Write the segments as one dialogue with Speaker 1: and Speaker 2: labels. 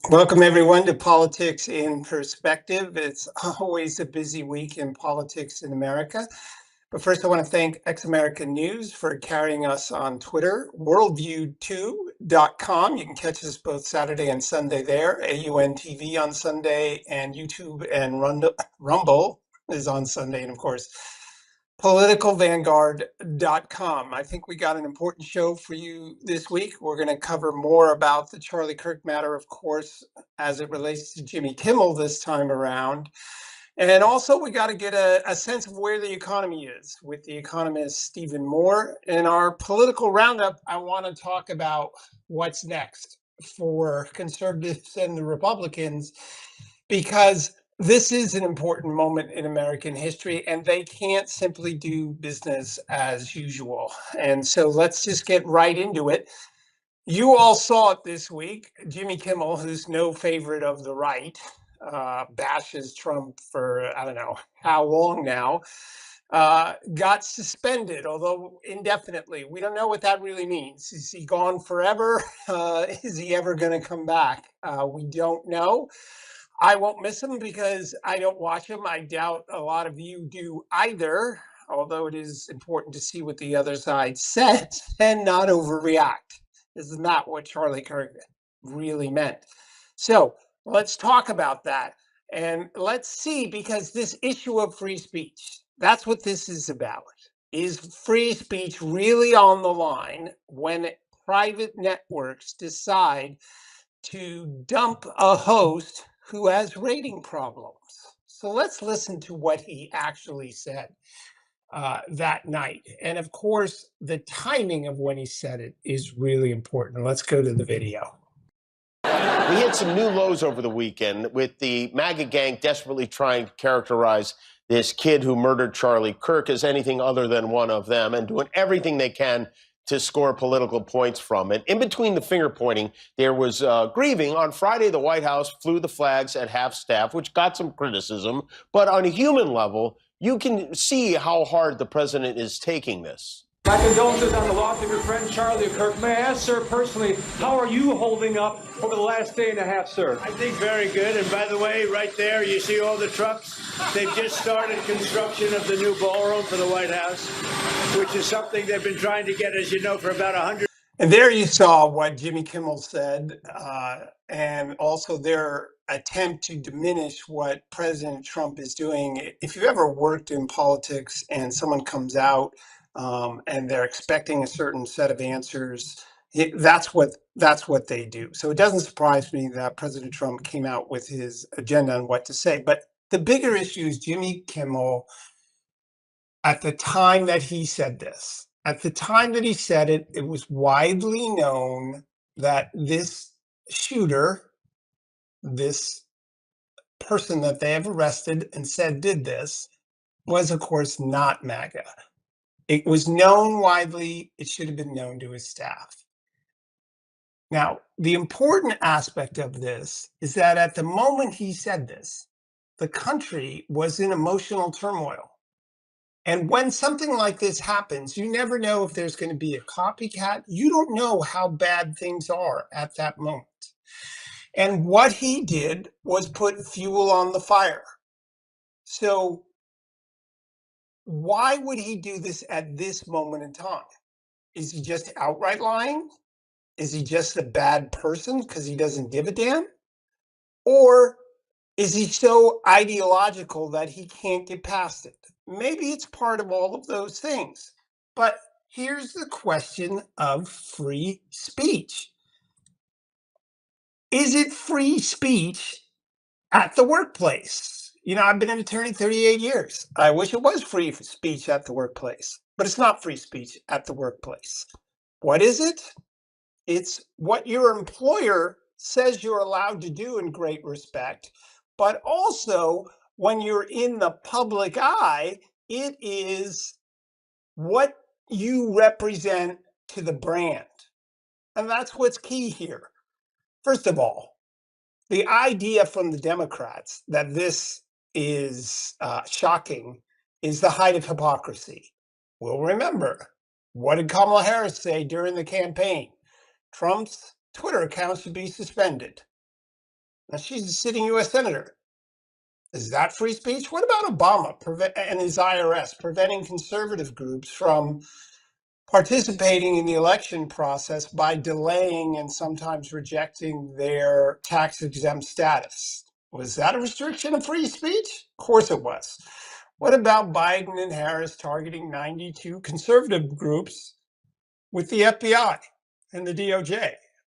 Speaker 1: Welcome, everyone, to Politics in Perspective. It's always a busy week in politics in America. But first, I want to thank Ex American News for carrying us on Twitter, worldview2.com. You can catch us both Saturday and Sunday there, AUN TV on Sunday, and YouTube and Rumble is on Sunday. And of course, politicalvanguard.com. I think we got an important show for you this week. We're going to cover more about the Charlie Kirk matter, of course, as it relates to Jimmy Kimmel this time around. And also, we got to get a sense of where the economy is with the economist Stephen Moore. In our political roundup, I want to talk about what's next for conservatives and the Republicans, because this is an important moment in American history, and they can't simply do business as usual. And so let's just get right into it. You all saw it this week. Jimmy Kimmel, who's no favorite of the right, bashes Trump for, I don't know how long now, got suspended, although indefinitely. We don't know what that really means. Is he gone forever? Is he ever going to come back? We don't know. I won't miss him because I don't watch him. I doubt a lot of you do either, although it is important to see what the other side says and not overreact. Isn't that what Charlie Kirk really meant? So let's talk about that. And let's see, because this issue of free speech, that's what this is about. Is free speech really on the line when private networks decide to dump a host who has rating problems? So let's listen to what he actually said that night. And of course, the timing of when he said it is really important. Let's go to the video.
Speaker 2: We hit some new lows over the weekend with the MAGA gang desperately trying to characterize this kid who murdered Charlie Kirk as anything other than one of them and doing everything they can to score political points from it. In between the finger pointing, there was grieving. On Friday, the White House flew the flags at half staff, which got some criticism. But on a human level, you can see how hard the president is taking this.
Speaker 3: My condolences on the loss of your friend Charlie Kirk. May I ask, sir, personally, how are you holding up over the last day and a half, sir?
Speaker 4: I think very good. And by the way, right there, you see all the trucks? They've just started construction of the new ballroom for the White House, which is something they've been trying to get, as you know, for about 100.
Speaker 1: And there you saw what Jimmy Kimmel said, and also their attempt to diminish what President Trump is doing. If you ever worked in politics and someone comes out and they're expecting a certain set of answers, that's what they do. So it doesn't surprise me that President Trump came out with his agenda on what to say. But the bigger issue is Jimmy Kimmel, at the time that he said this. At the time that he said it, it was widely known that this shooter, this person that they have arrested and said did this, was, of course, not MAGA. It was known widely. It should have been known to his staff. Now, the important aspect of this is that at the moment he said this, the country was in emotional turmoil. And when something like this happens, you never know if there's going to be a copycat. You don't know how bad things are at that moment. And what he did was put fuel on the fire. So why would he do this at this moment in time? Is he just outright lying? Is he just a bad person because he doesn't give a damn? Or is he so ideological that he can't get past it? Maybe it's part of all of those things. But here's the question of free speech. Is it free speech at the workplace? You know, I've been an attorney 38 years. I wish it was free speech at the workplace, but it's not free speech at the workplace. What is it? It's what your employer says you're allowed to do in great respect, but also when you're in the public eye, it is what you represent to the brand. And that's what's key here. First of all, the idea from the Democrats that this is shocking is the height of hypocrisy. Well, remember, what did Kamala Harris say during the campaign? Trump's Twitter account should be suspended. Now, she's a sitting U.S. senator. Is that free speech? What about Obama and his IRS preventing conservative groups from participating in the election process by delaying and sometimes rejecting their tax-exempt status? Was that a restriction of free speech? Of course it was. What about Biden and Harris targeting 92 conservative groups with the FBI and the DOJ?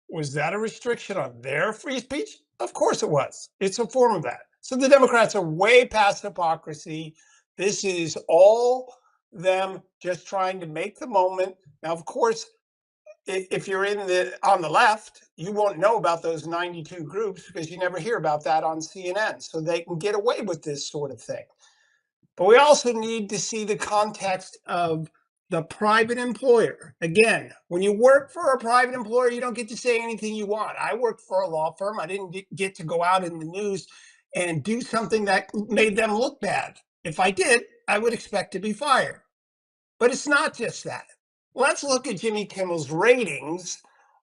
Speaker 1: Was that a restriction on their free speech? Of course it was. It's a form of that. So the Democrats are way past hypocrisy. This is all them just trying to make the moment. Now, of course, if you're on the left, you won't know about those 92 groups because you never hear about that on CNN. So they can get away with this sort of thing. But we also need to see the context of the private employer. Again, when you work for a private employer, you don't get to say anything you want. I worked for a law firm. I didn't get to go out in the news and do something that made them look bad. If I did, I would expect to be fired. But it's not just that. Let's look at Jimmy Kimmel's ratings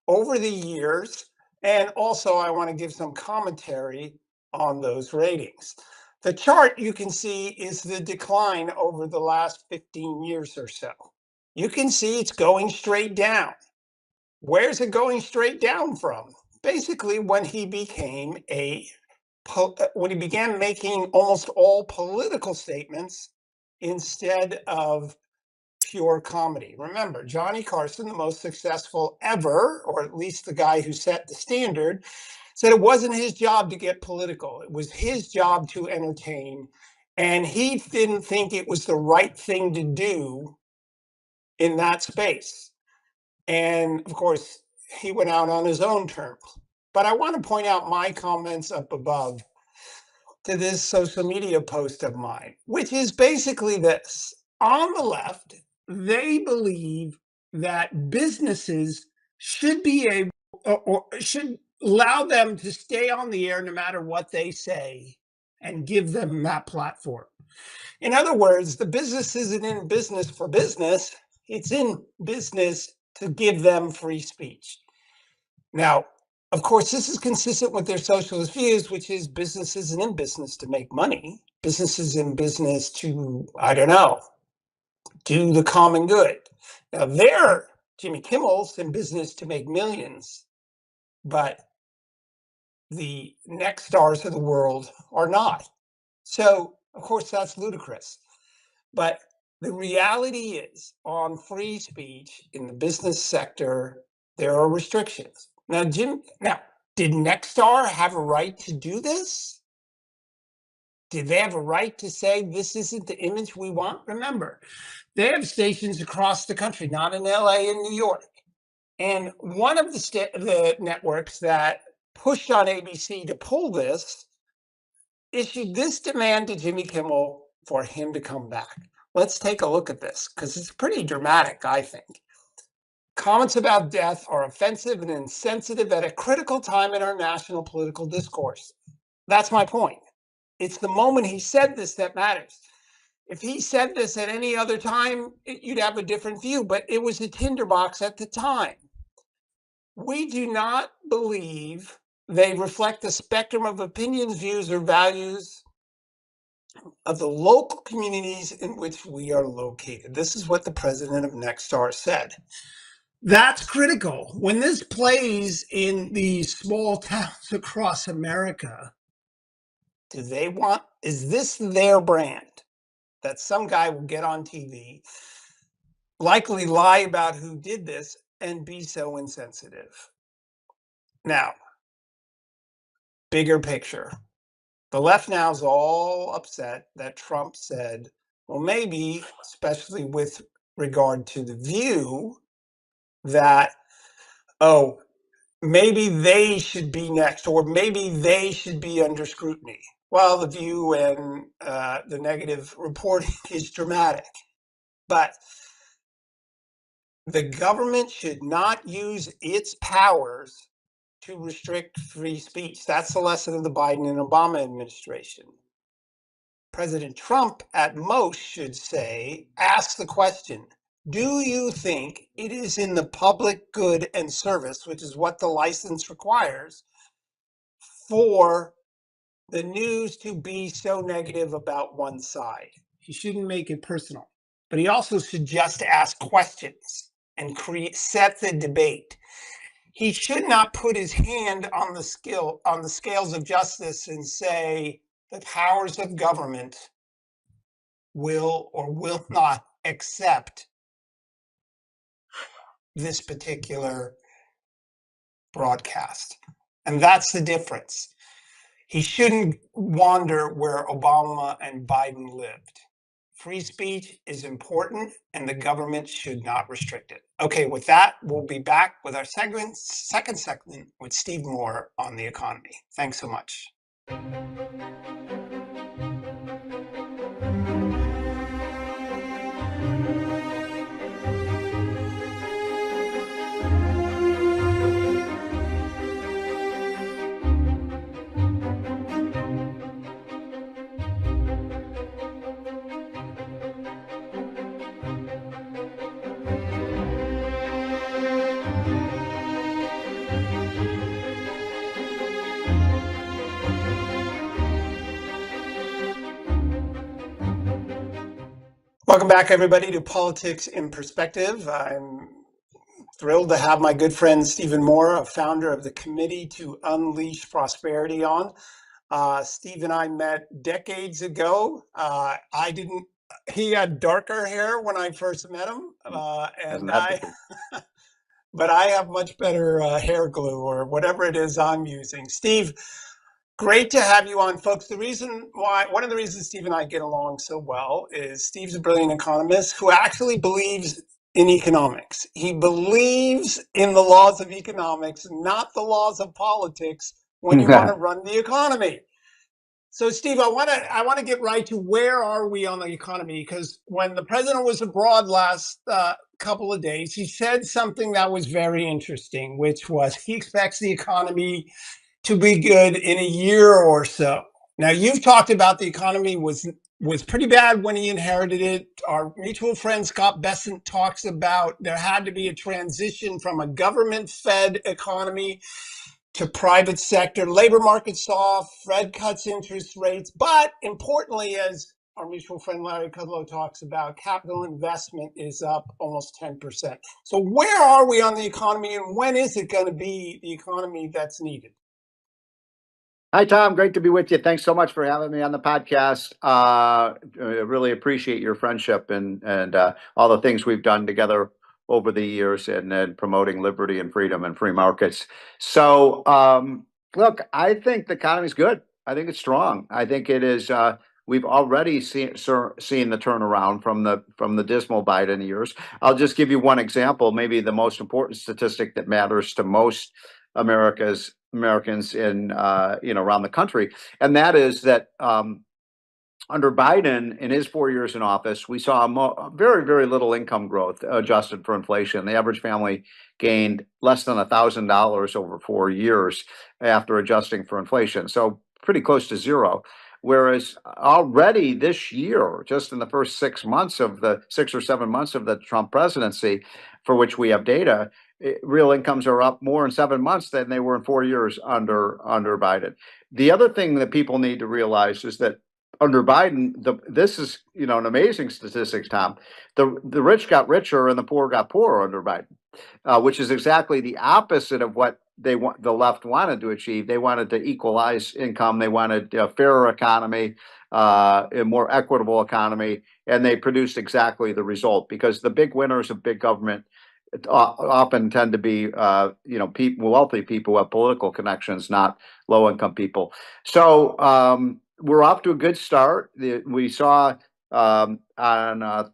Speaker 1: over the years. And also, I want to give some commentary on those ratings. The chart you can see is the decline over the last 15 years or so. You can see it's going straight down. Where's it going straight down from? Basically, when he began making almost all political statements instead of pure comedy. Remember, Johnny Carson, the most successful ever, or at least the guy who set the standard, said it wasn't his job to get political. It was his job to entertain. And he didn't think it was the right thing to do in that space. And of course, he went out on his own terms. But I want to point out my comments up above to this social media post of mine, which is basically this. On the left, they believe that businesses should be able or should allow them to stay on the air no matter what they say and give them that platform. In other words, the business isn't in business for business, it's in business to give them free speech. Now, of course, this is consistent with their socialist views, which is business isn't in business to make money. Business is in business to, I don't know, do the common good. Now, Jimmy Kimmel's in business to make millions, but the next stars of the world are not. So, of course, that's ludicrous. But the reality is, on free speech in the business sector, there are restrictions. Now, did Nexstar have a right to do this? Did they have a right to say this isn't the image we want? Remember, they have stations across the country, not in LA and New York. And one of the networks that pushed on ABC to pull this issued this demand to Jimmy Kimmel for him to come back. Let's take a look at this because it's pretty dramatic, I think. Comments about death are offensive and insensitive at a critical time in our national political discourse. That's my point. It's the moment he said this that matters. If he said this at any other time, you'd have a different view, but it was a tinderbox at the time. We do not believe they reflect the spectrum of opinions, views, or values of the local communities in which we are located. This is what the president of Nexstar said. That's critical. When this plays in these small towns across America, is this their brand? That some guy will get on TV, likely lie about who did this, and be so insensitive. Now, bigger picture. The left now is all upset that Trump said, well, maybe, especially with regard to The View, that, oh, maybe they should be next, or maybe they should be under scrutiny. Well, The View and the negative reporting is dramatic. But the government should not use its powers to restrict free speech. That's the lesson of the Biden and Obama administration. President Trump, at most, should ask the question, do you think it is in the public good and service, which is what the license requires, for the news to be so negative about one side. He shouldn't make it personal, but he also should just ask questions and set the debate. He should not put his hand on the scales of justice and say the powers of government will or will not accept this particular broadcast. And that's the difference. He shouldn't wander where Obama and Biden lived. Free speech is important and the government should not restrict it. Okay, with that, we'll be back with our second segment with Steve Moore on the economy. Thanks so much. Welcome back, everybody, to Politics in Perspective. I'm thrilled to have my good friend Stephen Moore, a founder of the Committee to Unleash Prosperity, on. Steve and I met decades ago. He had darker hair when I first met him, but I have much better hair glue or whatever it is I'm using. Steve, great to have you on, folks. One of the reasons Steve and I get along so well is Steve's a brilliant economist who actually believes in economics. He believes in the laws of economics, not the laws of politics when you want to run the economy. So, Steve, I want to get right to where are we on the economy? Because when the president was abroad last couple of days, he said something that was very interesting, which was he expects the economy to be good in a year or so. Now, you've talked about the economy was pretty bad when he inherited it. Our mutual friend Scott Bessent talks about there had to be a transition from a government-fed economy to private sector. Labor market's soft, Fed cuts interest rates, but importantly, as our mutual friend Larry Kudlow talks about, capital investment is up almost 10%. So where are we on the economy, and when is it going to be the economy that's needed?
Speaker 5: Hi, Tom. Great to be with you. Thanks so much for having me on the podcast. I really appreciate your friendship and all the things we've done together over the years and promoting liberty and freedom and free markets. So, look, I think the economy's good. I think it's strong. I think it is. We've already seen the turnaround from the dismal Biden years. I'll just give you one example, maybe the most important statistic that matters to most Americans in around the country, and that is that under Biden in his 4 years in office, we saw very, very little income growth adjusted for inflation. The average family gained less than $1,000 over 4 years after adjusting for inflation, so pretty close to zero. Whereas already this year, just in the first 6 or 7 months of the Trump presidency, for which we have data, real incomes are up more in 7 months than they were in 4 years under Biden. The other thing that people need to realize is that under Biden, this is an amazing statistics, Tom. The rich got richer and the poor got poorer under Biden, which is exactly the opposite of what the left wanted to achieve. They wanted to equalize income. They wanted a fairer economy, a more equitable economy, and they produced exactly the result, because the big winners of big government often tend to be wealthy people who have political connections, not low-income people. So we're off to a good start. We saw on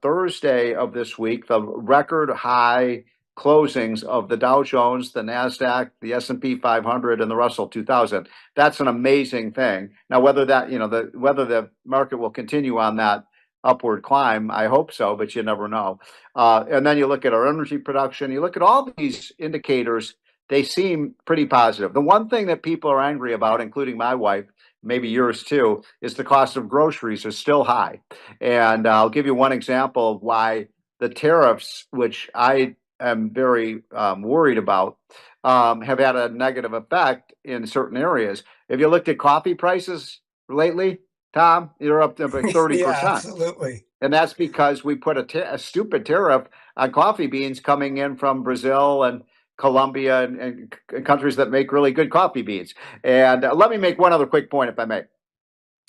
Speaker 5: Thursday of this week the record high closings of the Dow Jones, the NASDAQ, the S&P 500, and the Russell 2000. That's an amazing thing. Now, whether the market will continue on that upward climb, I hope so, but you never know. And then you look at our energy production, you look at all these indicators, they seem pretty positive. The one thing that people are angry about, including my wife, maybe yours too, is the cost of groceries is still high. And I'll give you one example of why the tariffs, which I am very worried about have had a negative effect in certain areas. Have you looked at coffee prices lately, Tom? You're up to like
Speaker 1: Yeah,
Speaker 5: 30%.
Speaker 1: absolutely.
Speaker 5: And that's because we put a stupid tariff on coffee beans coming in from Brazil and Colombia and countries that make really good coffee beans. And let me make one other quick point, if I may.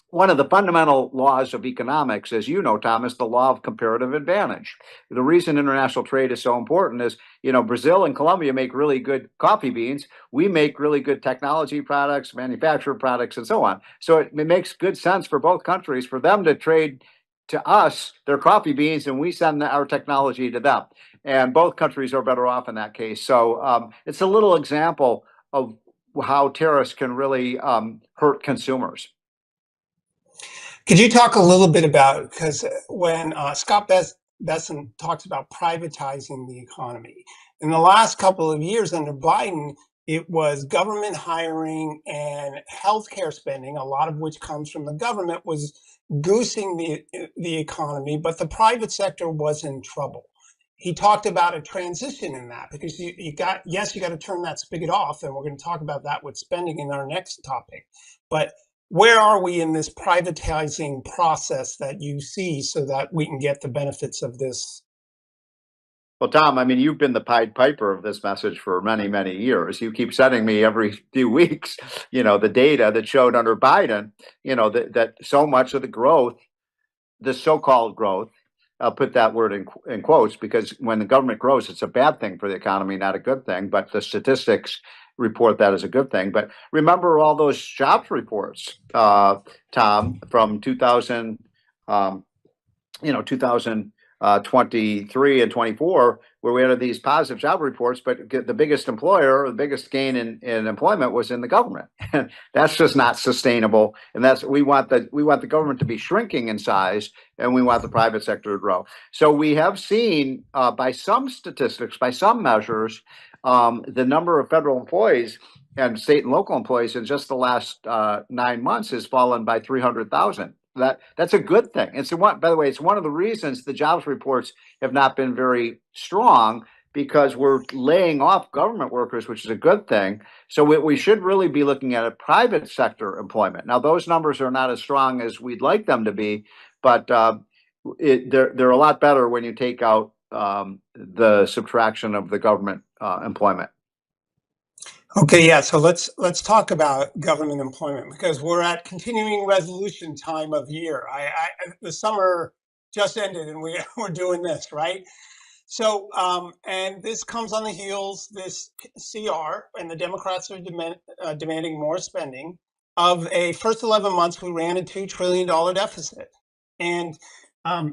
Speaker 5: One of the fundamental laws of economics, as you know, Tom, is the law of comparative advantage. The reason international trade is so important is, Brazil and Colombia make really good coffee beans. We make really good technology products, manufactured products, and so on. So it makes good sense for both countries for them to trade to us their coffee beans, and we send our technology to them. And both countries are better off in that case. So it's a little example of how tariffs can really hurt consumers.
Speaker 1: Could you talk a little bit about, because when Scott Besson talks about privatizing the economy, in the last couple of years under Biden, it was government hiring and healthcare spending, a lot of which comes from the government, was goosing the economy, but the private sector was in trouble. He talked about a transition in that because you got to turn that spigot off, and we're going to talk about that with spending in our next topic. But where are we in this privatizing process that you see so that we can get the benefits of this?
Speaker 5: Well, Tom, I mean, you've been the Pied Piper of this message for many, many years. You keep sending me every few weeks, the data that showed under Biden, that so much of the growth, the so-called growth, I'll put that word in quotes, because when the government grows, it's a bad thing for the economy, not a good thing. But the statistics report that as a good thing. But remember all those jobs reports, Tom, from 2023 and 24, where we had these positive job reports, but the biggest employer, the biggest gain in employment was in the government. And that's just not sustainable. And we want the government to be shrinking in size, and we want the private sector to grow. So we have seen by some statistics, by some measures, the number of federal employees and state and local employees in just the last 9 months has fallen by 300,000. That's a good thing. By the way, it's one of the reasons the jobs reports have not been very strong, because we're laying off government workers, which is a good thing. So we should really be looking at a private sector employment. Now, those numbers are not as strong as we'd like them to be, but they're a lot better when you take out the subtraction of the government employment.
Speaker 1: Okay, yeah. So let's talk about government employment, because we're at continuing resolution time of year. The summer just ended, and we're doing this, right? So, and this comes on the heels, this CR, and the Democrats are demanding more spending. Of a first 11 months, we ran a $2 trillion deficit. And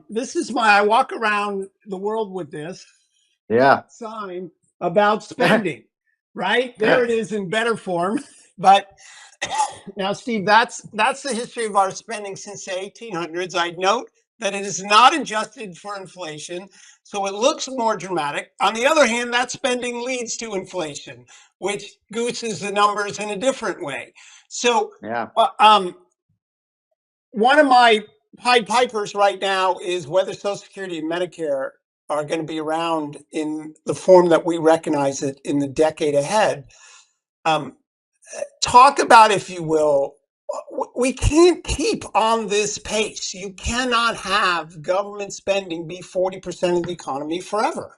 Speaker 1: this is why I walk around the world with this sign about spending, right? There it is in better form. But now, Steve, that's the history of our spending since the 1800s. I'd note that it is not adjusted for inflation, so it looks more dramatic. On the other hand, that spending leads to inflation, which gooses the numbers in a different way. So, one of my Pied Pipers right now is whether Social Security and Medicare are going to be around in the form that we recognize it in the decade ahead. Talk about, if you will, we can't keep on this pace. You cannot have government spending be 40% of the economy forever.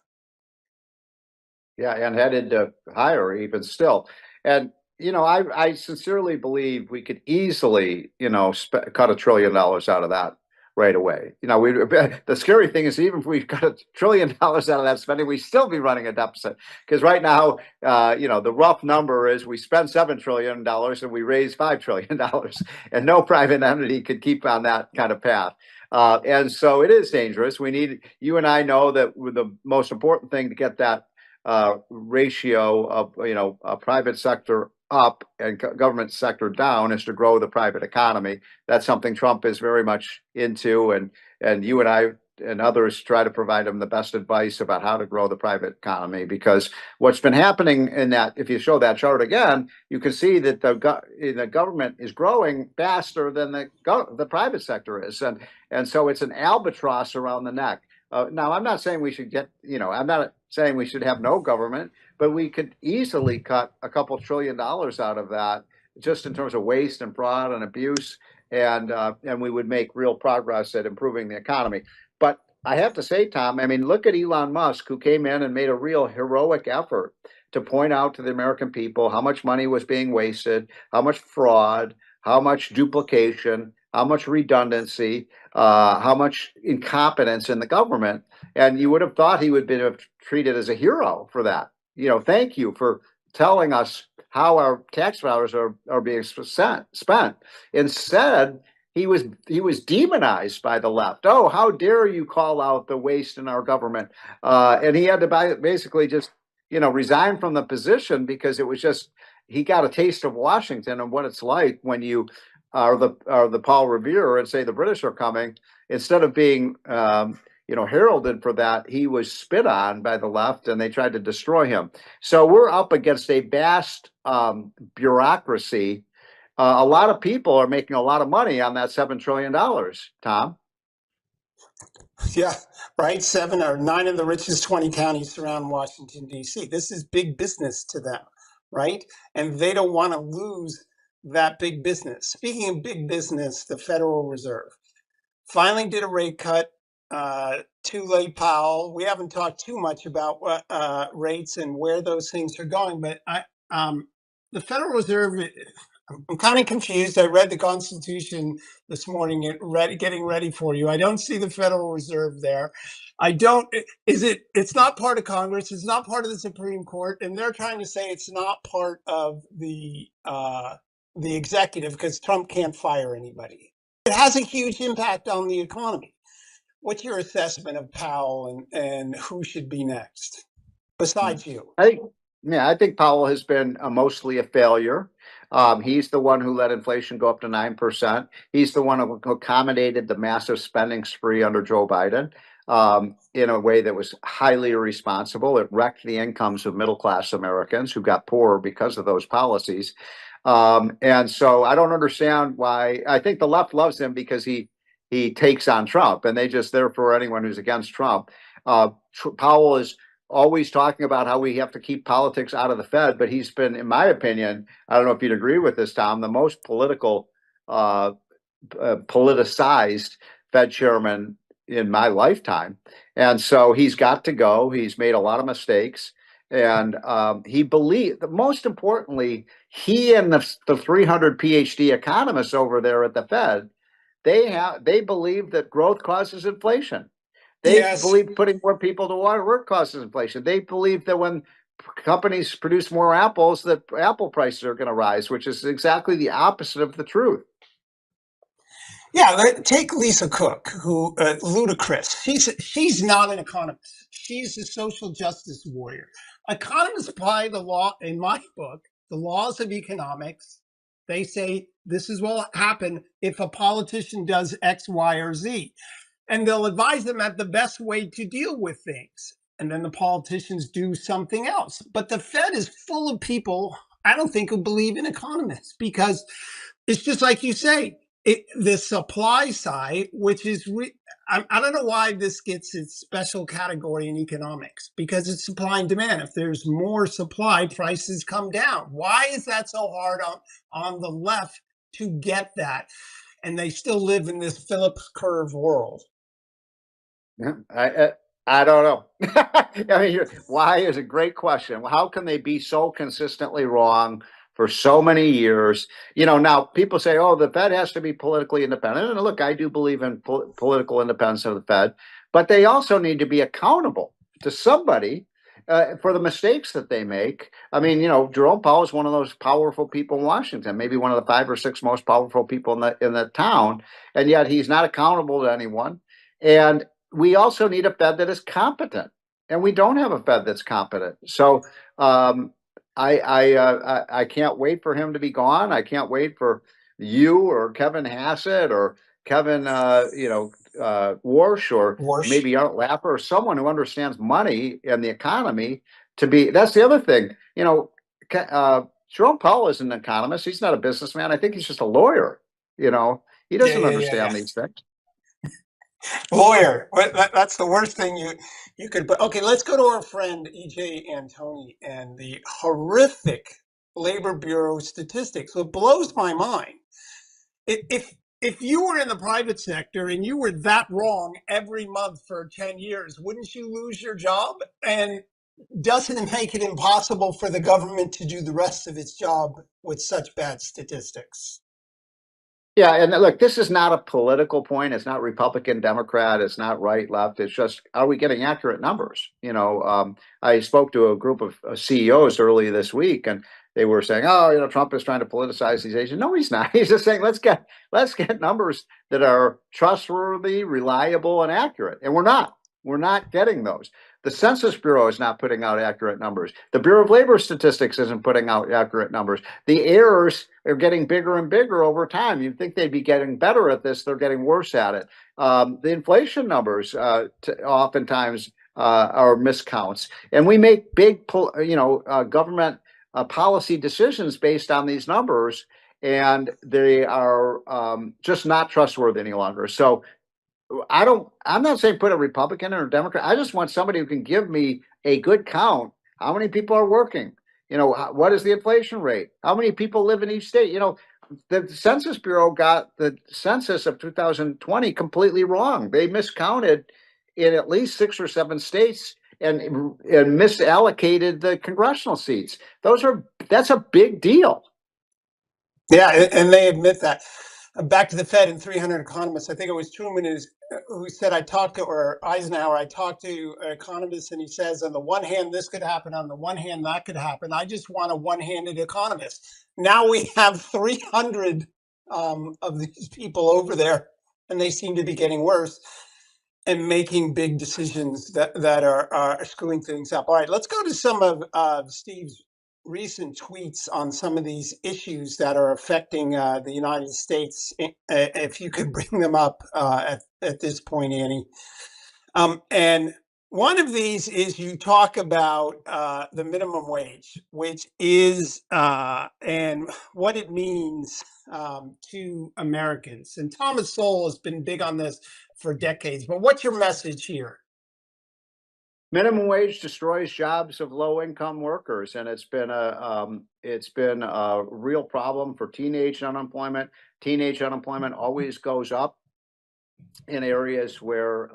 Speaker 5: Yeah, and headed to higher even still. And I sincerely believe we could easily, cut $1 trillion out of that right away. The scary thing is, even if we cut $1 trillion out of that spending, we still be running a deficit. Because right now, the rough number is we spend $7 trillion and we raise $5 trillion, and no private entity could keep on that kind of path. And so it is dangerous. You and I know that the most important thing to get that ratio of private sector up and government sector down is to grow the private economy. That's something Trump is very much into, and you and I and others try to provide him the best advice about how to grow the private economy. Because what's been happening in that, if you show that chart again, you can see that the government is growing faster than the private sector is, and so it's an albatross around the neck. Now, I'm not saying we should get, I'm not saying we should have no government, but we could easily cut a couple $1 trillion out of that just in terms of waste and fraud and abuse, and we would make real progress at improving the economy. But I have to say, Tom, I mean, look at Elon Musk, who came in and made a real heroic effort to point out to the American people how much money was being wasted, how much fraud, how much duplication, how much redundancy, how much incompetence in the government. And you would have thought he would be treated as a hero for that. You know, thank you for telling us how our tax dollars are being spent. Instead, he was demonized by the left. Oh, how dare you call out the waste in our government? And he had to basically just, you know, resign from the position because it was just, he got a taste of Washington and what it's like when you are the Paul Revere and say the British are coming. Instead of being heralded for that, he was spit on by the left and they tried to destroy him. So we're up against a vast bureaucracy. A lot of people are making a lot of money on that $7 trillion, Tom.
Speaker 1: Yeah, right. 7 or 9 of the richest 20 counties surround Washington, D.C. This is big business to them, right? And they don't want to lose that big business. Speaking of big business, the Federal Reserve finally did a rate cut. Too late, Powell. We haven't talked too much about what rates and where those things are going, but the Federal Reserve, I'm kind of confused. I read the Constitution this morning, getting ready for you. I don't see the Federal Reserve there. I don't. It's not part of Congress. It's not part of the Supreme Court, and they're trying to say it's not part of the executive because Trump can't fire anybody. It has a huge impact on the economy. What's your assessment of Powell and who should be next besides you?
Speaker 5: I think Powell has been mostly a failure. He's the one who let inflation go up to 9%. He's the one who accommodated the massive spending spree under Joe Biden in a way that was highly irresponsible. It wrecked the incomes of middle-class Americans who got poorer because of those policies. And so I don't understand why. I think the left loves him because he takes on Trump, and they're for anyone who's against Trump. Powell is always talking about how we have to keep politics out of the Fed, but he's been, in my opinion, I don't know if you'd agree with this, Tom, the most politicized Fed chairman in my lifetime. And so he's got to go. He's made a lot of mistakes. And most importantly, he and the 300 PhD economists over there at the Fed, they believe that growth causes inflation. They believe putting more people to work causes inflation. They believe that when companies produce more apples, that apple prices are going to rise, which is exactly the opposite of the truth.
Speaker 1: Yeah, take Lisa Cook, who ludicrous. She's not an economist. She's a social justice warrior. Economists apply the law, in my book, the laws of economics. They say this is what will happen if a politician does X, Y, or Z. And they'll advise them at the best way to deal with things. And then the politicians do something else. But the Fed is full of people, I don't think, who believe in economists because it's just like you say, the supply side, which is, I don't know why this gets its special category in economics, because it's supply and demand. If there's more supply, prices come down. Why is that so hard on the left to get that? And they still live in this Phillips curve world.
Speaker 5: Yeah, I don't know. I mean, why is a great question. How can they be so consistently wrong for so many years? You know, now people say, oh, the Fed has to be politically independent. And look, I do believe in political independence of the Fed, but they also need to be accountable to somebody for the mistakes that they make. I mean, you know, Jerome Powell is one of those powerful people in Washington, maybe one of the 5 or 6 most powerful people in the town, and yet he's not accountable to anyone. And we also need a Fed that is competent, and we don't have a Fed that's competent. So I can't wait for him to be gone. I can't wait for you or Kevin Hassett or Kevin Warsh or maybe Art Lapper or someone who understands money and the economy to be. That's the other thing. You know, Jerome Powell is an economist. He's not a businessman. I think he's just a lawyer. You know, he doesn't understand these things.
Speaker 1: Lawyer. That's the worst thing you could. But okay, let's go to our friend EJ Antoni and the horrific Labor Bureau statistics. So it blows my mind. If you were in the private sector and you were that wrong every month for 10 years, wouldn't you lose your job? And doesn't it make it impossible for the government to do the rest of its job with such bad statistics?
Speaker 5: Yeah, and look, this is not a political point. It's not Republican, Democrat. It's not right, left. It's just, are we getting accurate numbers? I spoke to a group of CEOs earlier this week, and they were saying, "Oh, Trump is trying to politicize these issues." No, he's not. He's just saying, let's get numbers that are trustworthy, reliable, and accurate. And we're not. We're not getting those. The Census Bureau is not putting out accurate numbers. The Bureau of Labor Statistics isn't putting out accurate numbers. The errors are getting bigger and bigger over time. You'd think they'd be getting better at this. They're getting worse at it. The inflation numbers oftentimes are miscounts. And we make big, government policy decisions based on these numbers, and they are just not trustworthy any longer. So I'm not saying put a Republican or a Democrat. I just want somebody who can give me a good count. How many people are working? What is the inflation rate? How many people live in each state? The Census Bureau got the census of 2020 completely wrong. They miscounted in at least 6 or 7 states and misallocated the congressional seats. That's a big deal.
Speaker 1: Yeah, and they admit that. Back to the Fed and 300 economists. I think it was Truman who said, or Eisenhower, I talked to an economist and he says, on the one hand, this could happen. On the one hand, that could happen. I just want a one-handed economist. Now we have 300 of these people over there, and they seem to be getting worse and making big decisions that are screwing things up. All right, let's go to some of Steve's recent tweets on some of these issues that are affecting the United States. If you could bring them up at this point, Annie. And one of these is you talk about the minimum wage, which is and what it means to Americans. And Thomas Sowell has been big on this for decades. But what's your message here?
Speaker 5: Minimum wage destroys jobs of low-income workers, and it's been a real problem for teenage unemployment. Teenage unemployment always goes up in areas where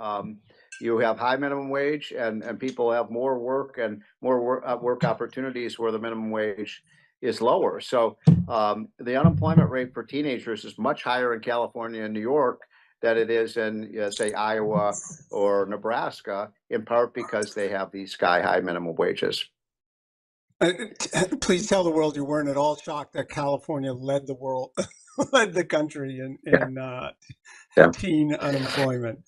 Speaker 5: you have high minimum wage, and people have more work and more work opportunities where the minimum wage is lower. So the unemployment rate for teenagers is much higher in California and New York than it is in, say, Iowa or Nebraska, in part because they have these sky-high minimum wages.
Speaker 1: Please tell the world you weren't at all shocked that California led the world, led the country in teen unemployment.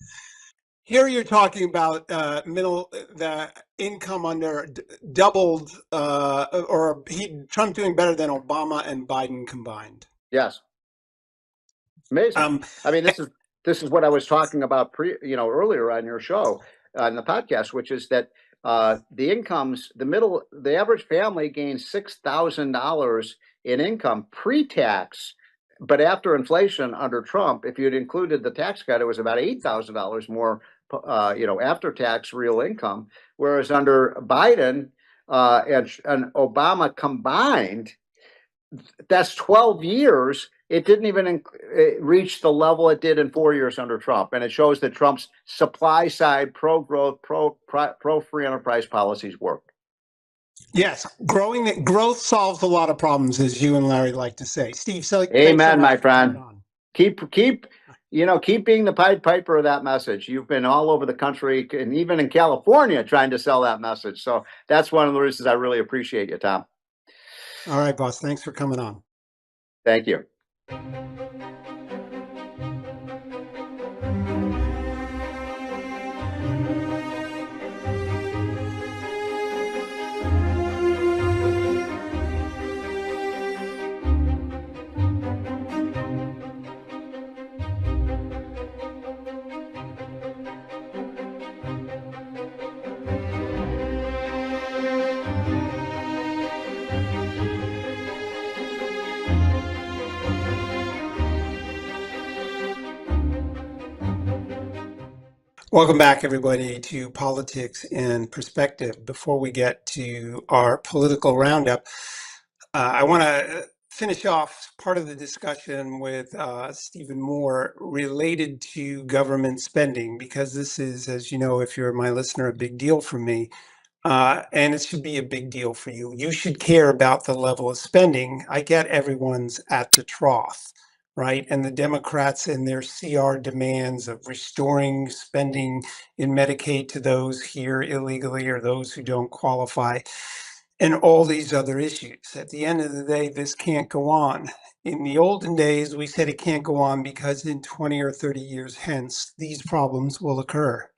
Speaker 1: Here you're talking about the income under doubled, Trump doing better than Obama and Biden combined.
Speaker 5: Yes, amazing. I mean, this is what I was talking about earlier on your show, on the podcast, which is that the incomes, the average family gains $6,000 in income pre-tax, but after inflation under Trump, if you'd included the tax cut, it was about $8,000 more, after tax real income. Whereas under Biden and Obama combined, that's 12 years. It didn't even reach the level it did in 4 years under Trump. And it shows that Trump's supply side, pro-growth, pro-free enterprise policies work.
Speaker 1: Yes, growth solves a lot of problems, as you and Larry like to say. Steve, so
Speaker 5: amen, my friend. Keep being the Pied Piper of that message. You've been all over the country and even in California trying to sell that message. So that's one of the reasons I really appreciate you, Tom.
Speaker 1: All right, boss. Thanks for coming on.
Speaker 5: Thank you.
Speaker 1: Welcome back, everybody, to Politics in Perspective. Before we get to our political roundup, I want to finish off part of the discussion with Stephen Moore related to government spending, because this is, as you know, if you're my listener, a big deal for me. And it should be a big deal for you. You should care about the level of spending. I get everyone's at the trough, right? And the Democrats and their CR demands of restoring spending in Medicaid to those here illegally or those who don't qualify, and all these other issues. At the end of the day, this can't go on. In the olden days, we said it can't go on because in 20 or 30 years hence, these problems will occur.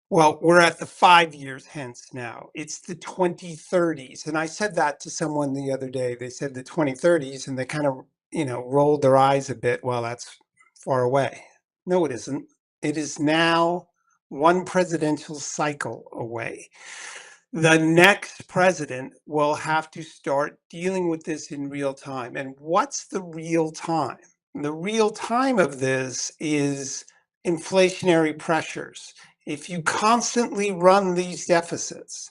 Speaker 1: Well, we're at the 5 years hence now. It's the 2030s. And I said that to someone the other day. They said the 2030s, and they kind of, rolled their eyes a bit. Well, that's far away. No, it isn't. It is now one presidential cycle away. The next president will have to start dealing with this in real time. And what's the real time? The real time of this is inflationary pressures. If you constantly run these deficits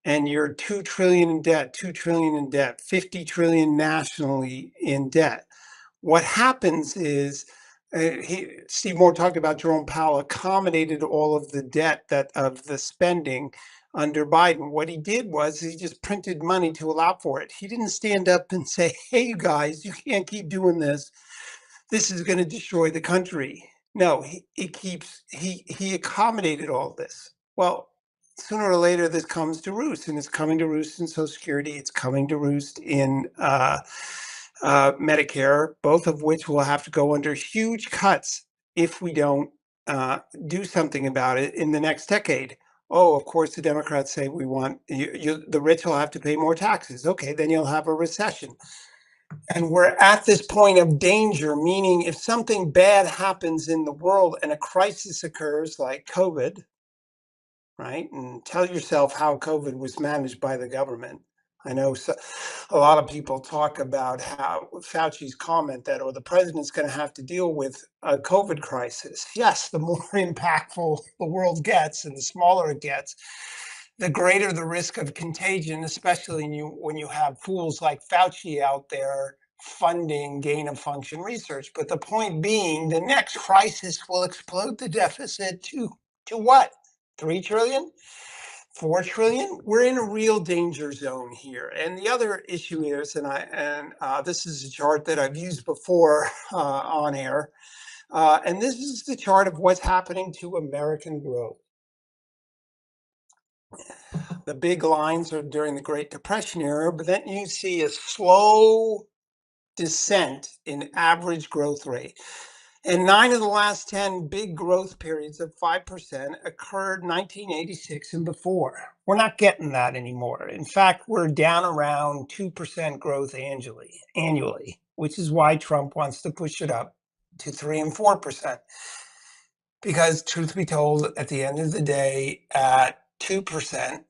Speaker 1: and you're 2 trillion in debt, 2 trillion in debt, 50 trillion nationally in debt, what happens is Steve Moore talked about Jerome Powell accommodated all of the debt that of the spending under Biden. What he did was he just printed money to allow for it. He didn't stand up and say, "Hey, you guys, you can't keep doing this. This is going to destroy the country." No, he accommodated all this. Well, sooner or later this comes to roost, and it's coming to roost in Social Security. It's coming to roost in Medicare, both of which will have to go under huge cuts if we don't do something about it in the next decade. Oh, of course, the Democrats say we want the rich will have to pay more taxes. Okay, then you'll have a recession. And we're at this point of danger, meaning if something bad happens in the world and a crisis occurs like COVID, right? And tell yourself how COVID was managed by the government. I know a lot of people talk about how Fauci's comment that, or the president's going to have to deal with a COVID crisis. Yes, the more impactful the world gets and the smaller it gets, the greater the risk of contagion, especially when you have fools like Fauci out there funding gain of function research. But the point being, the next crisis will explode the deficit to what? 3 trillion? 4 trillion? We're in a real danger zone here. And the other issue is, this is a chart that I've used before on air, and this is the chart of what's happening to American growth. The big lines are during the Great Depression era, but then you see a slow descent in average growth rate. And 9 of the last 10 big growth periods of 5% occurred 1986 and before. We're not getting that anymore. In fact, we're down around 2% growth annually, which is why Trump wants to push it up to 3 and 4%. Because truth be told, at the end of the day, at 2%,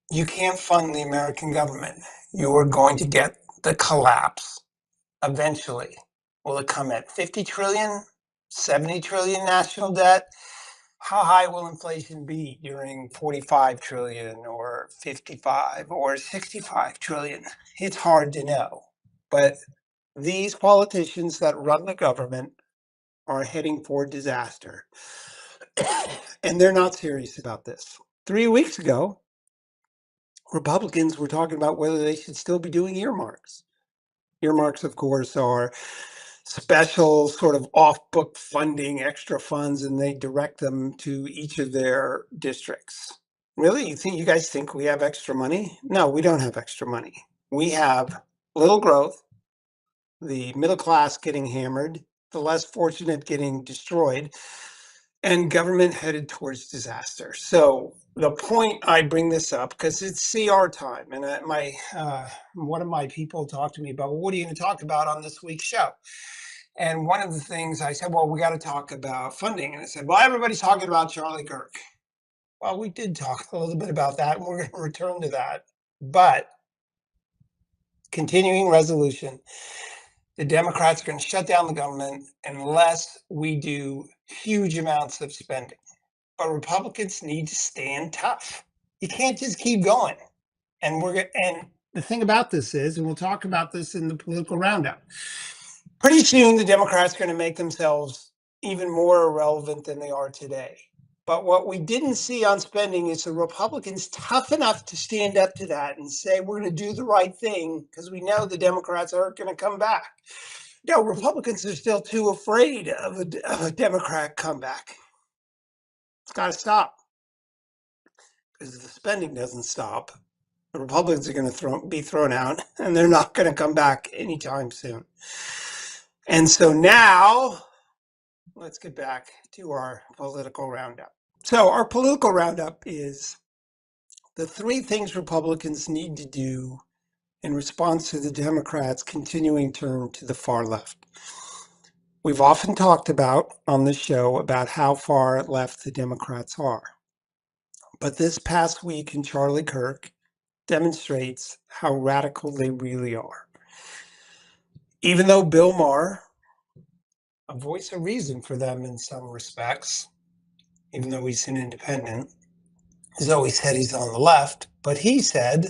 Speaker 1: you can't fund the American government. You are going to get the collapse eventually. Will it come at 50 trillion, 70 trillion national debt? How high will inflation be during 45 trillion or 55 or 65 trillion? It's hard to know. But these politicians that run the government are heading for disaster. And they're not serious about this. 3 weeks ago, Republicans were talking about whether they should still be doing earmarks. Earmarks, of course, are special sort of off-book funding, extra funds, and they direct them to each of their districts. Really? You guys think we have extra money? No, we don't have extra money. We have little growth, the middle class getting hammered, the less fortunate getting destroyed, and government headed towards disaster. So the point I bring this up because it's CR time, and one of my people talked to me about, well, what are you going to talk about on this week's show? And one of the things I said, well, we got to talk about funding. And I said, well, everybody's talking about Charlie Kirk. Well, we did talk a little bit about that, and we're going to return to that. But continuing resolution, the Democrats are going to shut down the government unless we do huge amounts of spending. but Republicans need to stand tough. You can't just keep going. And the thing about this is, and we'll talk about this in the political roundup, pretty soon the Democrats are going to make themselves even more irrelevant than they are today. But what we didn't see on spending is the Republicans tough enough to stand up to that and say, we're going to do the right thing because we know the Democrats aren't going to come back. No, Republicans are still too afraid of a Democrat comeback. It's got to stop. Because if the spending doesn't stop, the Republicans are going to be thrown out, and they're not going to come back anytime soon. And so now, let's get back to our political roundup. So our political roundup is the three things Republicans need to do in response to the Democrats' continuing turn to the far left. We've often talked about on this show about how far left the Democrats are. But this past week in Charlie Kirk demonstrates how radical they really are. Even though Bill Maher, a voice of reason for them in some respects, even though he's an independent, has always said he's on the left, but he said,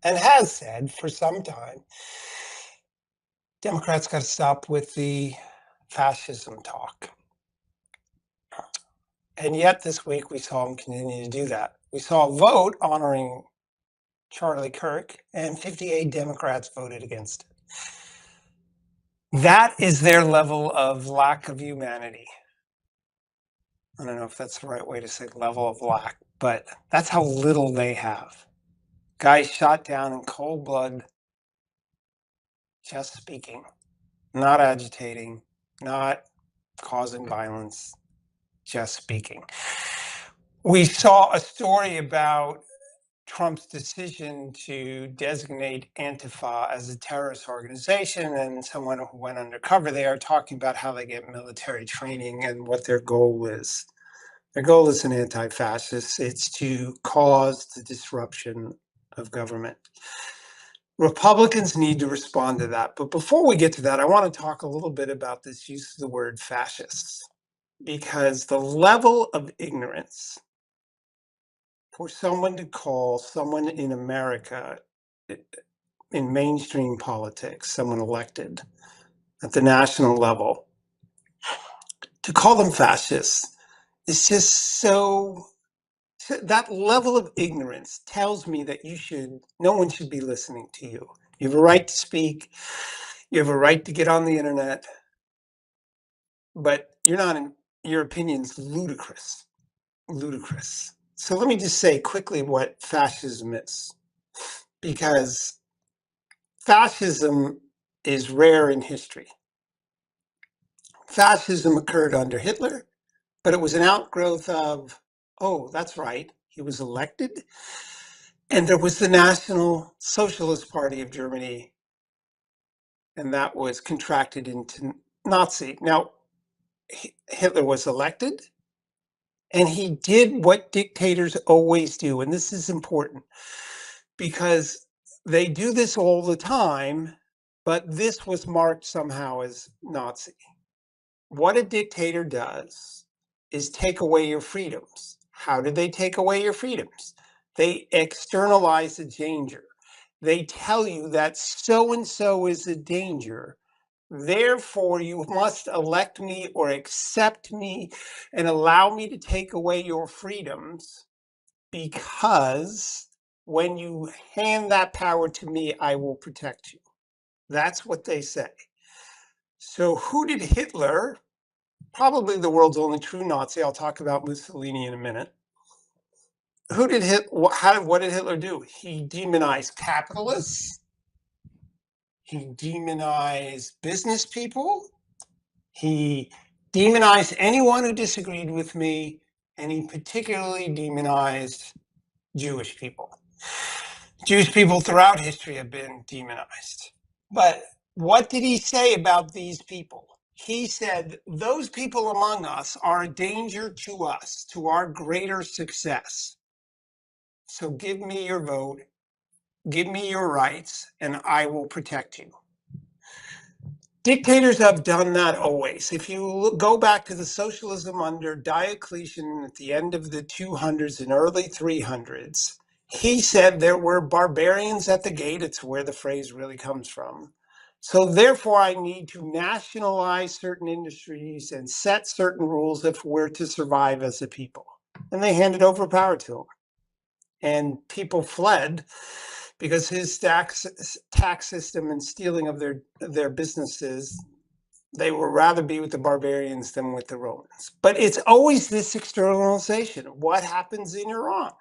Speaker 1: and has said for some time, Democrats got to stop with the fascism talk. And yet this week we saw him continue to do that. We saw a vote honoring Charlie Kirk, and 58 Democrats voted against it. That is their level of lack of humanity. I don't know if that's the right way to say level of lack, but that's how little they have. Guys shot down in cold blood, just speaking, not agitating, not causing violence, just speaking. We saw a story about Trump's decision to designate Antifa as a terrorist organization, and someone who went undercover there talking about how they get military training and what their goal is. Their goal is an anti-fascist. It's to cause the disruption of government. Republicans need to respond to that. But before we get to that, I want to talk a little bit about this use of the word fascists, because the level of ignorance for someone to call someone in America in mainstream politics, someone elected at the national level, to call them fascists is just so, that level of ignorance tells me that no one should be listening to you. You have a right to speak. You have a right to get on the internet, but your opinion's ludicrous. Ludicrous. So let me just say quickly what fascism is, because fascism is rare in history. Fascism occurred under Hitler, but it was an outgrowth of, oh, that's right, he was elected. And there was the National Socialist Party of Germany, and that was contracted into Nazi. Now, Hitler was elected, and he did what dictators always do. And this is important because they do this all the time, but this was marked somehow as Nazi. What a dictator does is take away your freedoms. How do they take away your freedoms? They externalize the danger. They tell you that so-and-so is a danger. Therefore, you must elect me or accept me and allow me to take away your freedoms, because when you hand that power to me, I will protect you. That's what they say. So who did Hitler, probably the world's only true Nazi, I'll talk about Mussolini in a minute. What did Hitler do? He demonized capitalists. He demonized business people. He demonized anyone who disagreed with me, and he particularly demonized Jewish people. Jewish people throughout history have been demonized. But what did he say about these people? He said, those people among us are a danger to us, to our greater success. So give me your vote, give me your rights, and I will protect you. Dictators have done that always. If you go back to the socialism under Diocletian at the end of the 200s and early 300s, he said there were barbarians at the gate. It's where the phrase really comes from. So therefore, I need to nationalize certain industries and set certain rules if we're to survive as a people. And they handed over power to him. And people fled because his tax system and stealing of their businesses, they would rather be with the barbarians than with the Romans. But it's always this externalization. What happens in Iran?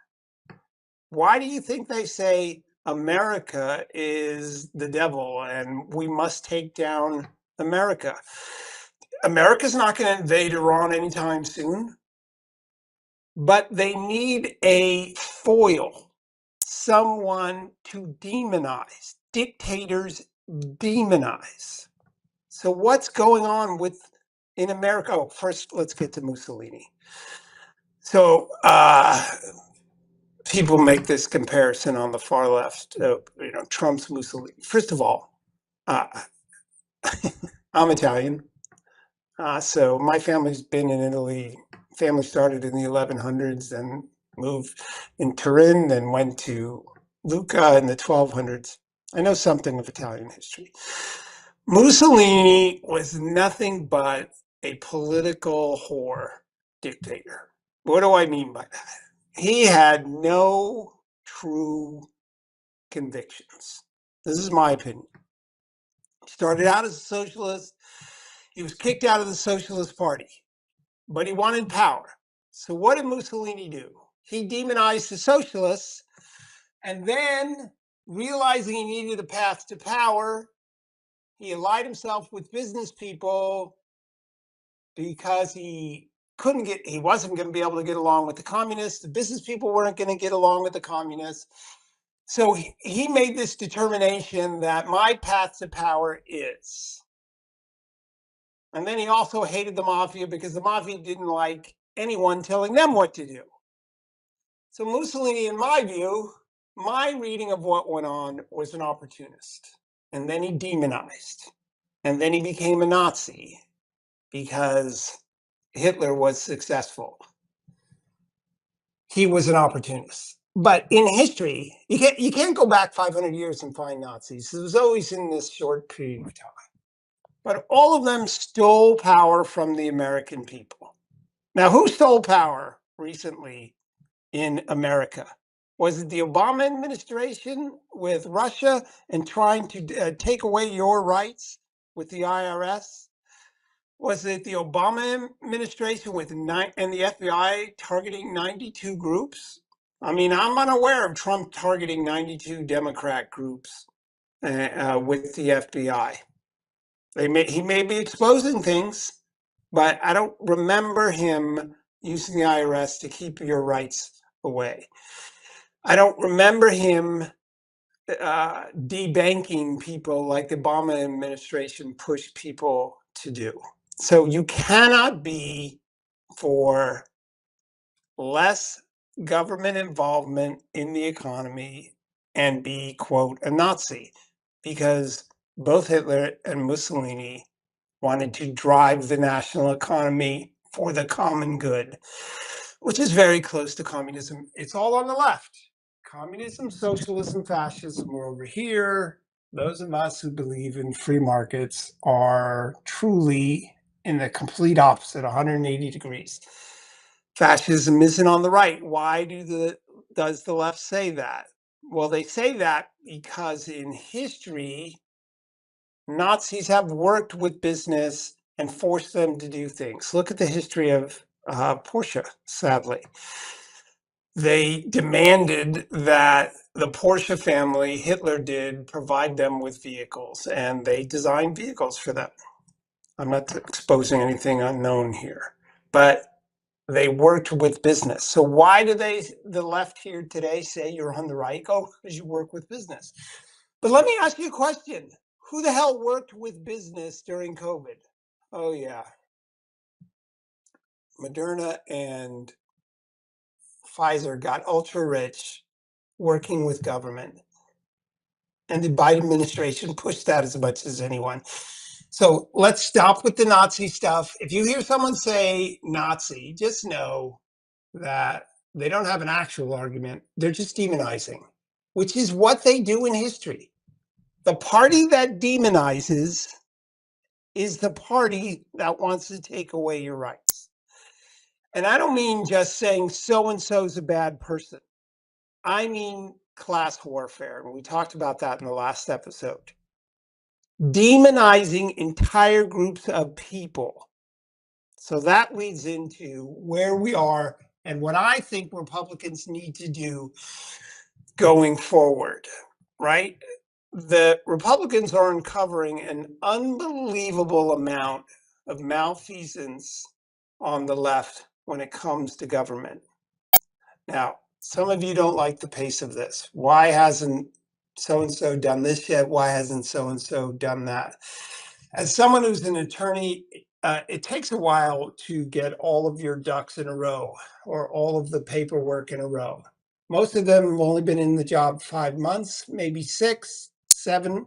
Speaker 1: Why do you think they say America is the devil and we must take down America? America's not going to invade Iran anytime soon, but they need a foil, someone to demonize. Dictators demonize. So what's going on in America? Oh, first, let's get to Mussolini. So people make this comparison on the far left, Trump's Mussolini. First of all, uh, I'm Italian. So my family's been in Italy. Family started in the 1100s and moved in Turin, then went to Lucca in the 1200s. I know something of Italian history. Mussolini was nothing but a political whore dictator. What do I mean by that? He had no true convictions. This is my opinion. He started out as a socialist. He was kicked out of the Socialist Party, but he wanted power. So what did Mussolini do? He demonized the socialists, and then, realizing he needed a path to power, he allied himself with business people because he wasn't going to be able to get along with the communists. The business people weren't going to get along with the communists. So he made this determination that my path to power is. And then he also hated the mafia because the mafia didn't like anyone telling them what to do. So Mussolini, in my view, my reading of what went on, was an opportunist. And then he demonized. And then he became a Nazi because Hitler was successful. He was an opportunist. But in history, you can't go back 500 years and find Nazis. It was always in this short period of time. But all of them stole power from the American people. Now, who stole power recently in America? Was it the Obama administration with Russia and trying to take away your rights with the IRS? Was it the Obama administration with and the FBI targeting 92 groups? I mean, I'm unaware of Trump targeting 92 Democrat groups with the FBI. He may be exposing things, but I don't remember him using the IRS to keep your rights away. I don't remember him debanking people like the Obama administration pushed people to do. So you cannot be for less government involvement in the economy and be, quote, a Nazi, because both Hitler and Mussolini wanted to drive the national economy for the common good, which is very close to communism. It's all on the left. Communism, socialism, fascism are over here. Those of us who believe in free markets are truly in the complete opposite, 180 degrees. Fascism isn't on the right. Why does the left say that? Well, they say that because in history, Nazis have worked with business and forced them to do things. Look at the history of Porsche, sadly. They demanded that the Porsche family, Hitler did, provide them with vehicles, and they designed vehicles for them. I'm not exposing anything unknown here, but they worked with business. So why do the left here today say you're on the right? Oh, because you work with business. But let me ask you a question. Who the hell worked with business during COVID? Oh, yeah. Moderna and Pfizer got ultra rich working with government. And the Biden administration pushed that as much as anyone. So let's stop with the Nazi stuff. If you hear someone say Nazi, just know that they don't have an actual argument. They're just demonizing, which is what they do in history. The party that demonizes is the party that wants to take away your rights. And I don't mean just saying so-and-so's a bad person. I mean class warfare. And we talked about that in the last episode. Demonizing entire groups of people. So that leads into where we are and what I think Republicans need to do going forward, right? The Republicans are uncovering an unbelievable amount of malfeasance on the left when it comes to government. Now, some of you don't like the pace of this. Why hasn't so-and-so done this yet? Why hasn't so-and-so done that? As someone who's an attorney, it takes a while to get all of your ducks in a row or all of the paperwork in a row. Most of them have only been in the job 5 months, maybe 6, 7,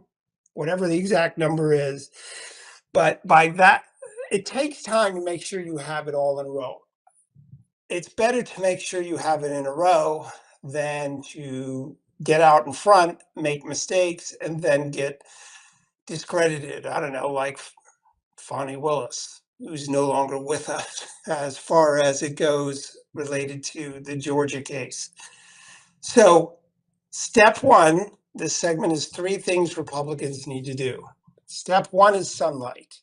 Speaker 1: whatever the exact number is. But by that, it takes time to make sure you have it all in a row. It's better to make sure you have it in a row than to get out in front, make mistakes, and then get discredited. I don't know, like Fonnie Willis, who's no longer with us as far as it goes related to the Georgia case. So step one, this segment is 3 things Republicans need to do. Step one is sunlight.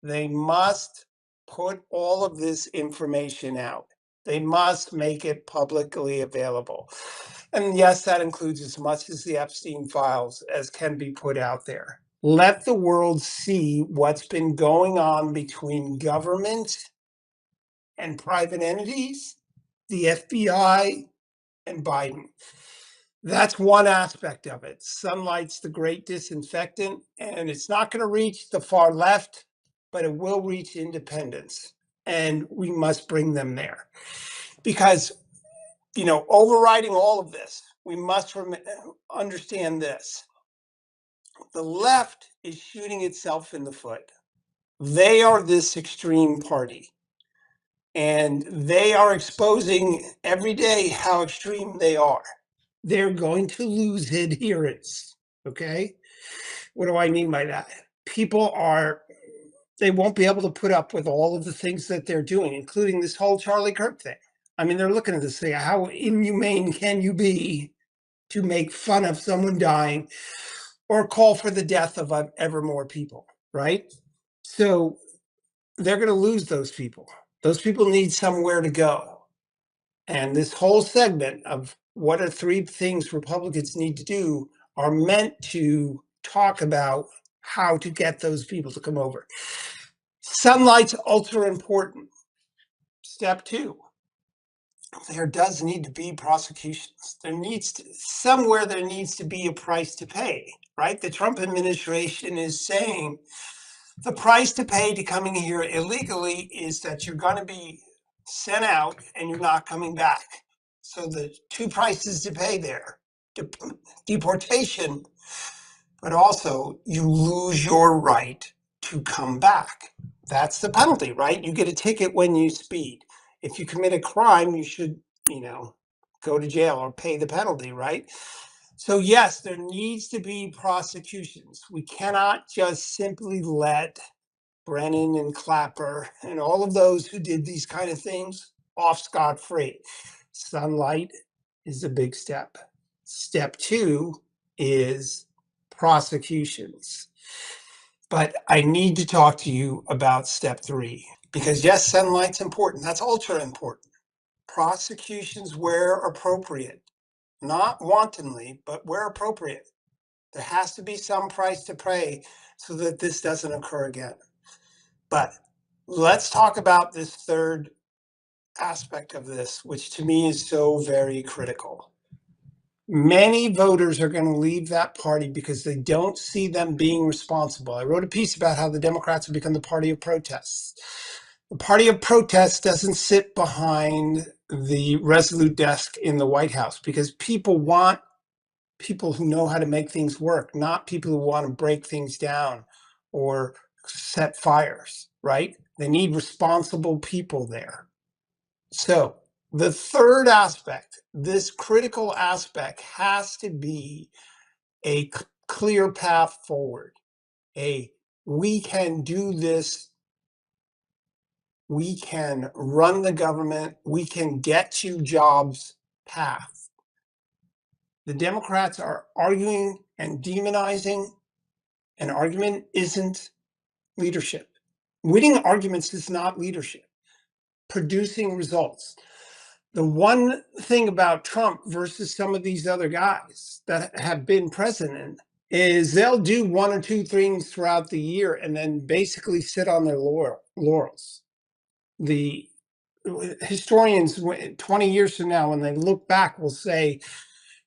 Speaker 1: They must put all of this information out. They must make it publicly available. And yes, that includes as much as the Epstein files as can be put out there. Let the world see what's been going on between government and private entities, the FBI, and Biden. That's one aspect of it. Sunlight's the great disinfectant, and it's not going to reach the far left, but it will reach independents, and we must bring them there. Because, overriding all of this, we must understand this. The left is shooting itself in the foot. They are this extreme party, and they are exposing every day how extreme they are. They're going to lose adherence, okay? What do I mean by that? They won't be able to put up with all of the things that they're doing, including this whole Charlie Kirk thing. I mean, they're looking at this thing, how inhumane can you be to make fun of someone dying or call for the death of ever more people, right? So they're going to lose those people. Those people need somewhere to go. And this whole segment of what are 3 things Republicans need to do are meant to talk about how to get those people to come over. Sunlight's ultra important. Step 2, there does need to be prosecutions. There needs to be a price to pay, right? The Trump administration is saying the price to pay to coming here illegally is that you're going to be sent out and you're not coming back. So the 2 prices to pay there, deportation, but also you lose your right to come back. That's the penalty, right? You get a ticket when you speed. If you commit a crime, you should, go to jail or pay the penalty, right? So yes, there needs to be prosecutions. We cannot just simply let Brennan and Clapper and all of those who did these kind of things off scot-free. Sunlight is a big step. Step 2 is prosecutions. But I need to talk to you about step 3, because yes, sunlight's important. That's ultra important. Prosecutions where appropriate, not wantonly, but where appropriate. There has to be some price to pay so that this doesn't occur again. But let's talk about this third aspect of this, which to me is so very critical. Many voters are going to leave that party because they don't see them being responsible. I wrote a piece about how the Democrats have become the party of protests. The party of protests doesn't sit behind the resolute desk in the White House because people want people who know how to make things work, not people who want to break things down or set fires, right? They need responsible people there. So the third aspect, this critical aspect, has to be a clear path forward. We can do this. We can run the government. We can get you jobs path. The Democrats are arguing and demonizing. An argument isn't leadership. Winning arguments is not leadership. Producing results. The one thing about Trump versus some of these other guys that have been president is they'll do one or two things throughout the year and then basically sit on their laurels. The historians 20 years from now, when they look back, will say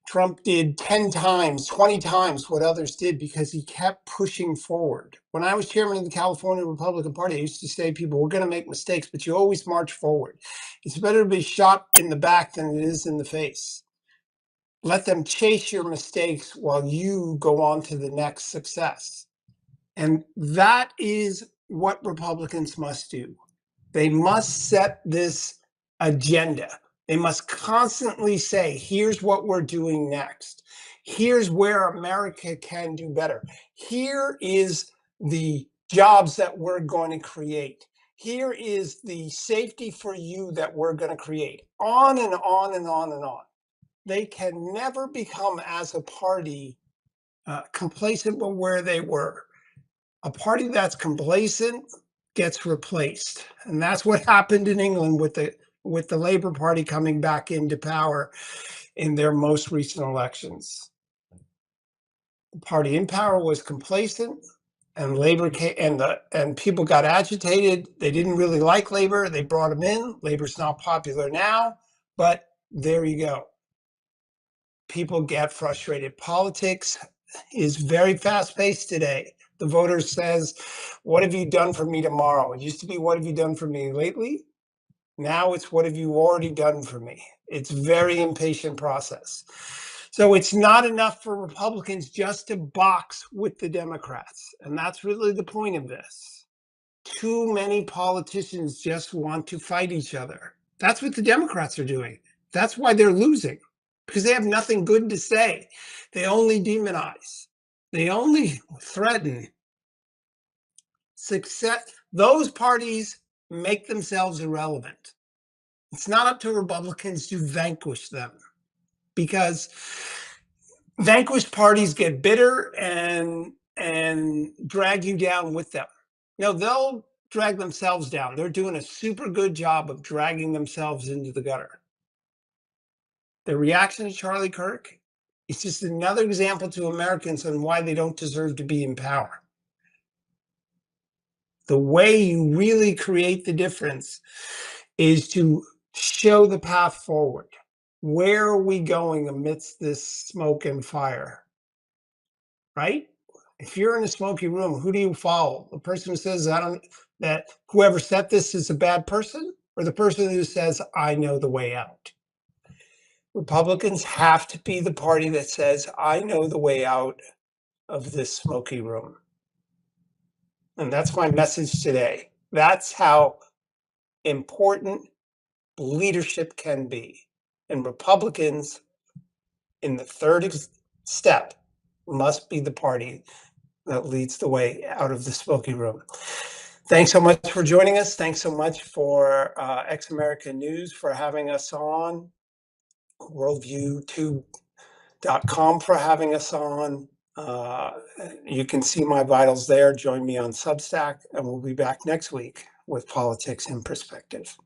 Speaker 1: Trump did 10 times, 20 times what others did because he kept pushing forward. When I was chairman of the California Republican Party, I used to say to people, we're going to make mistakes, but you always march forward. It's better to be shot in the back than it is in the face. Let them chase your mistakes while you go on to the next success. And that is what Republicans must do. They must set this agenda. They must constantly say, here's what we're doing next. Here's where America can do better. Here is the jobs that we're going to create. Here is the safety for you that we're going to create. On and on and on and on. They can never become, as a party, complacent with where they were. A party that's complacent gets replaced. And that's what happened in England with the Labour Party coming back into power in their most recent elections. The party in power was complacent, and Labour came, and people got agitated. They didn't really like Labour. They brought him in. Labour's not popular now, but there you go. People get frustrated. Politics is very fast-paced today. The voter says, what have you done for me tomorrow? It used to be, what have you done for me lately? Now it's, what have you already done for me? It's a very impatient process. So it's not enough for Republicans just to box with the Democrats. And that's really the point of this. Too many politicians just want to fight each other. That's what the Democrats are doing. That's why they're losing, because they have nothing good to say. They only demonize. They only threaten. Success. Those parties make themselves irrelevant. It's not up to Republicans to vanquish them, because vanquished parties get bitter and drag you down with them. No, they'll drag themselves down. They're doing a super good job of dragging themselves into the gutter. The reaction to Charlie Kirk is just another example to Americans on why they don't deserve to be in power. The way you really create the difference is to show the path forward. Where are we going amidst this smoke and fire? Right? If you're in a smoky room, who do you follow? The person who says, that whoever set this is a bad person, or the person who says, I know the way out? Republicans have to be the party that says, I know the way out of this smoky room. And that's my message today. That's how important leadership can be. And Republicans, in the third step, must be the party that leads the way out of the smoky room. Thanks so much for joining us. Thanks so much for Ex America News for having us on. WorldviewTube.com for having us on. You can see my vitals there. Join me on Substack, and we'll be back next week with Politics in Perspective.